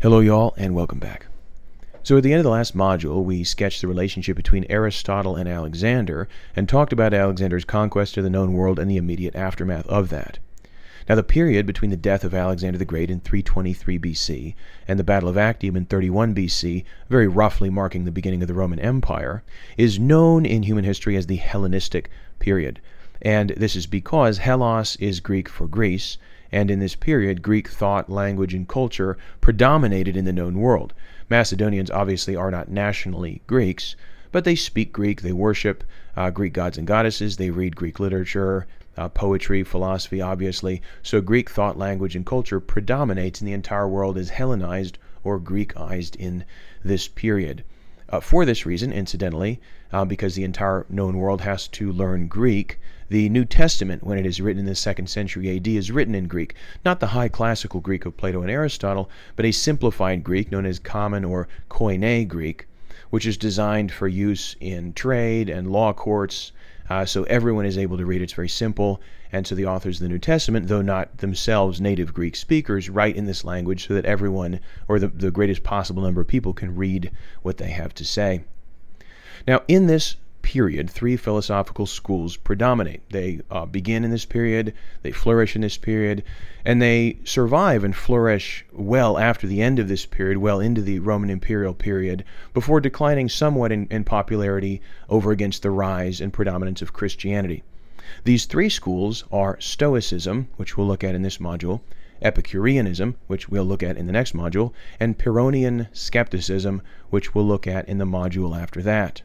Hello y'all, and welcome back. So at the end of the last module, we sketched the relationship between Aristotle and Alexander, and talked about Alexander's conquest of the known world and the immediate aftermath of that. Now the period between the death of Alexander the Great in 323 BC and the Battle of Actium in 31 BC, very roughly marking the beginning of the Roman Empire, is known in human history as the Hellenistic period. And this is because Hellas is Greek for Greece, and in this period, Greek thought, language, and culture predominated in the known world. Macedonians obviously are not nationally Greeks, but they speak Greek, they worship Greek gods and goddesses, they read Greek literature, poetry, philosophy, obviously. So Greek thought, language, and culture predominates, and the entire world is Hellenized or Greekized in this period. For this reason, incidentally, because the entire known world has to learn Greek, the New Testament, when it is written in the 2nd century AD, is written in Greek. Not the high classical Greek of Plato and Aristotle, but a simplified Greek known as Common or Koine Greek, which is designed for use in trade and law courts, so everyone is able to read it. It's very simple, and so the authors of the New Testament, though not themselves native Greek speakers, write in this language so that everyone, or the greatest possible number of people, can read what they have to say. Now, in this period, 3 philosophical schools predominate. They begin in this period, they flourish in this period, and they survive and flourish well after the end of this period, well into the Roman imperial period, before declining somewhat in popularity over against the rise and predominance of Christianity. These 3 schools are Stoicism, which we'll look at in this module, Epicureanism, which we'll look at in the next module, and Pyrrhonian skepticism, which we'll look at in the module after that.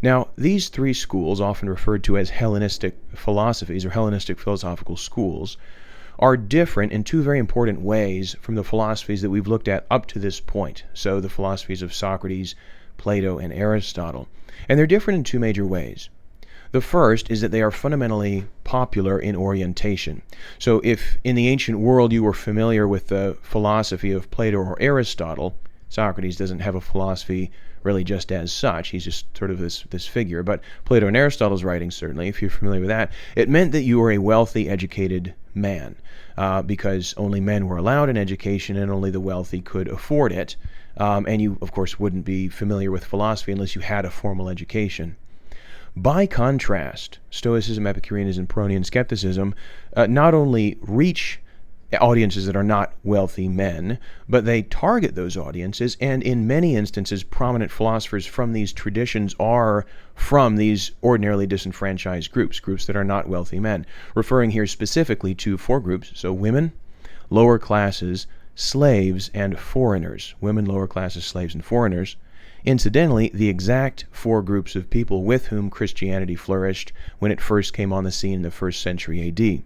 Now, these 3 schools, often referred to as Hellenistic philosophies or Hellenistic philosophical schools, are different in 2 very important ways from the philosophies that we've looked at up to this point. So the philosophies of Socrates, Plato, and Aristotle. And they're different in 2 major ways. The first is that they are fundamentally popular in orientation. So if in the ancient world you were familiar with the philosophy of Plato or Aristotle, Socrates doesn't have a philosophy really just as such. He's just sort of this figure. But Plato and Aristotle's writings, certainly, if you're familiar with that, it meant that you were a wealthy, educated man, because only men were allowed an education and only the wealthy could afford it. And you, of course, wouldn't be familiar with philosophy unless you had a formal education. By contrast, Stoicism, Epicureanism, Pyrrhonian skepticism not only reach audiences that are not wealthy men, but they target those audiences, and in many instances, prominent philosophers from these traditions are from these ordinarily disenfranchised groups that are not wealthy men, referring here specifically to 4 groups, so women, lower classes, slaves, and foreigners. Women, lower classes, slaves, and foreigners. Incidentally, the exact 4 groups of people with whom Christianity flourished when it first came on the scene in the 1st century AD.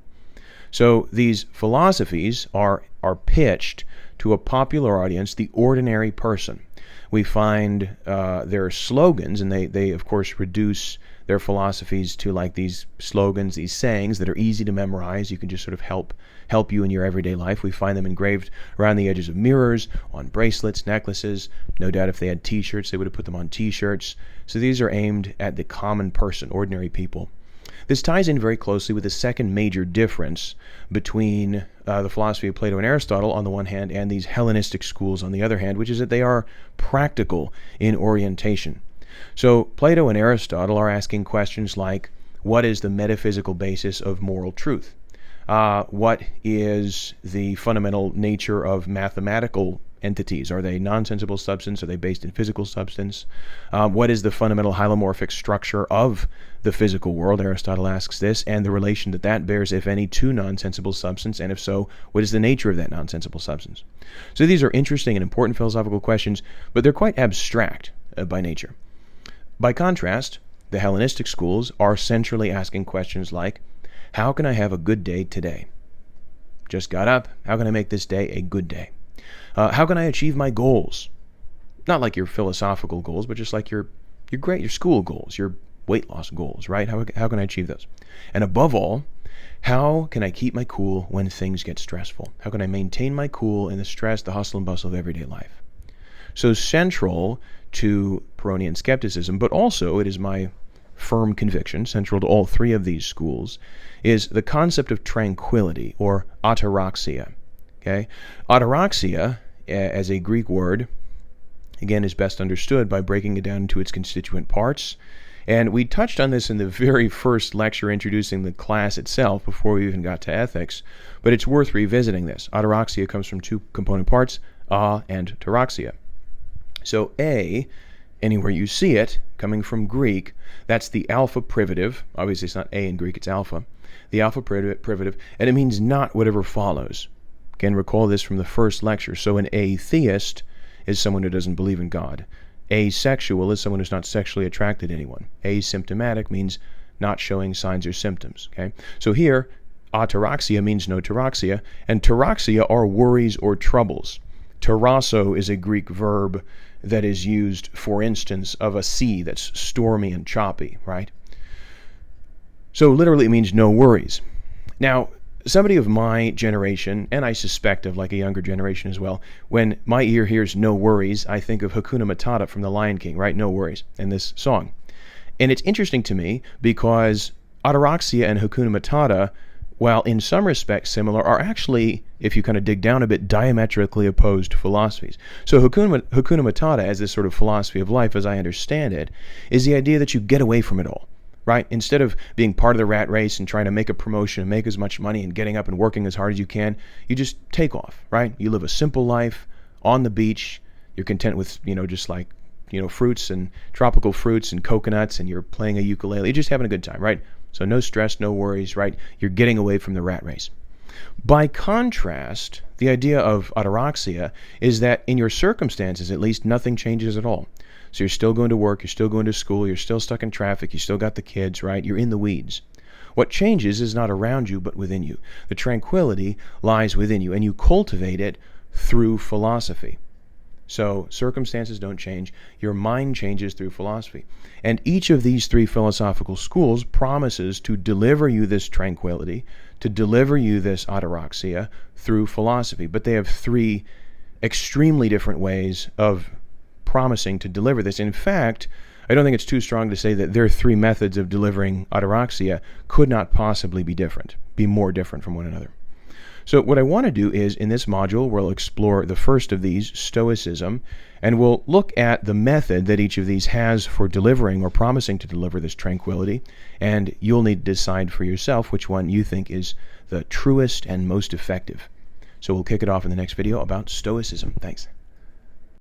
So these philosophies are pitched to a popular audience, the ordinary person. We find their slogans, and they of course reduce their philosophies to like these slogans, these sayings that are easy to memorize. You can just sort of help you in your everyday life. We find them engraved around the edges of mirrors, on bracelets, necklaces. No doubt if they had t-shirts, they would have put them on t-shirts. So these are aimed at the common person, ordinary people. This ties in very closely with the second major difference between the philosophy of Plato and Aristotle on the one hand and these Hellenistic schools on the other hand, which is that they are practical in orientation. So Plato and Aristotle are asking questions like, what is the metaphysical basis of moral truth? What is the fundamental nature of mathematical entities? Are they non-sensible substance? Are they based in physical substance? What is the fundamental hylomorphic structure of the physical world? Aristotle asks this, and the relation that bears, if any, to non-sensible substance, and if so, what is the nature of that non-sensible substance? So these are interesting and important philosophical questions, but they're quite abstract by nature. By contrast, the Hellenistic schools are centrally asking questions like, how can I have a good day today? Just got up. How can I make this day a good day? How can I achieve my goals? Not like your philosophical goals, but just like your school goals, your weight loss goals, right? How can I achieve those? And above all, how can I keep my cool when things get stressful? How can I maintain my cool in the stress, the hustle and bustle of everyday life? So central to Pyrrhonian skepticism, but also it is my firm conviction, central to all 3 of these schools, is the concept of tranquility or ataraxia. Okay? Ataraxia as a Greek word, again, is best understood by breaking it down into its constituent parts. And we touched on this in the very first lecture introducing the class itself before we even got to ethics, but it's worth revisiting this. Ataraxia comes from two component parts, a and taraxia. So a, anywhere you see it, coming from Greek, that's the alpha privative. Obviously it's not a in Greek, it's alpha. The alpha privative, and it means not whatever follows. Again, recall this from the first lecture. So an atheist is someone who doesn't believe in God. Asexual is someone who's not sexually attracted to anyone. Asymptomatic means not showing signs or symptoms. Okay, so here, ataraxia means no taraxia, and taraxia are worries or troubles. Tarasso is a Greek verb that is used, for instance, of a sea that's stormy and choppy, right? So literally it means no worries. Now, somebody of my generation, and I suspect of like a younger generation as well, when my ear hears no worries, I think of Hakuna Matata from The Lion King, right? No worries, in this song. And it's interesting to me because ataraxia and Hakuna Matata, while in some respects similar, are actually, if you kind of dig down a bit, diametrically opposed philosophies. So Hakuna Matata, as this sort of philosophy of life, as I understand it, is the idea that you get away from it all. Right? Instead of being part of the rat race and trying to make a promotion and make as much money and getting up and working as hard as you can, you just take off, right? You live a simple life on the beach. You're content with, just like, fruits and tropical fruits and coconuts, and you're playing a ukulele. You're just having a good time, right? So no stress, no worries, right? You're getting away from the rat race. By contrast, the idea of ataraxia is that in your circumstances, at least, nothing changes at all. So you're still going to work, you're still going to school, you're still stuck in traffic, you still got the kids, right? You're in the weeds. What changes is not around you, but within you. The tranquility lies within you, and you cultivate it through philosophy. So circumstances don't change, your mind changes through philosophy. And each of these three philosophical schools promises to deliver you this tranquility, to deliver you this ataraxia through philosophy. But they have three extremely different ways of promising to deliver this. In fact, I don't think it's too strong to say that their three methods of delivering ataraxia could not possibly be more different from one another. So what I want to do is, in this module, we'll explore the first of these, Stoicism, and we'll look at the method that each of these has for delivering or promising to deliver this tranquility, and you'll need to decide for yourself which one you think is the truest and most effective. So we'll kick it off in the next video about Stoicism. Thanks.